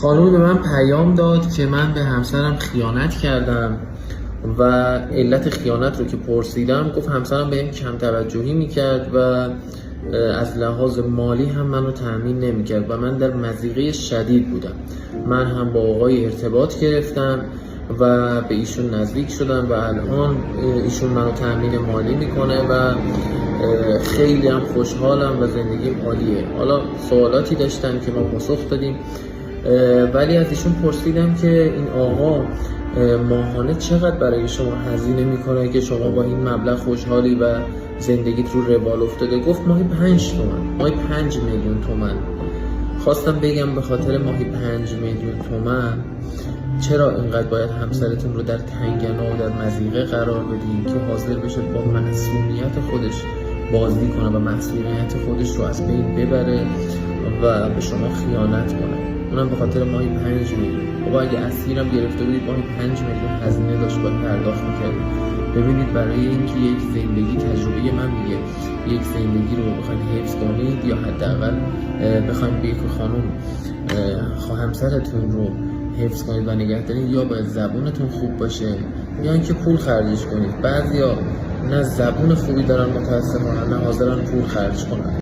خانومی به من پیام داد که من به همسرم خیانت کردم و علت خیانت رو که پرسیدم گفت همسرم بهم کم توجهی میکرد و از لحاظ مالی هم منو تأمین نمیکرد و من در مضیقه شدید بودم. من هم با آقای ارتباط گرفتم و به ایشون نزدیک شدم و الان ایشون منو تأمین مالی میکنه و خیلی هم خوشحالم و زندگیم عالیه. حالا سوالاتی داشتن که ما پاسخ دادیم، ولی از ایشون پرسیدم که این آقا ماهانه چقدر برای شما هزینه میکنه که شما با این مبلغ خوشحالی و زندگیت رو روال افتاده؟ گفت ماهی 5 تومن، ماهی 5 میلیون تومن. خواستم بگم به خاطر ماهی 5 میلیون تومن چرا اینقدر باید همسرتون رو در تنگنا و در مضیقه قرار بدین که حاضر بشه با مسئولیت خودش بازی کنه و مسئولیت خودش رو از بین ببره و به شما خیانت کنه، اونم به خاطر ماهی 5 میلیون. خب اگه اسیرم گرفته بودید ماهی 5 میلیون هزینه داشت باید پرداخت میکردید. ببینید برای اینکه یک زندگی، تجربه من میگه یک زندگی رو بخواید حفظ کنید یا حداقل بخواید به یک خانم همسرتون رو حفظ کنید و نگه دارید، یا باید زبونتون خوب باشه یا اینکه پول خرجش کنید. بعضیا نه زبون خوبی دارن متاسفانه، نه حاضرن پول خرج کنن.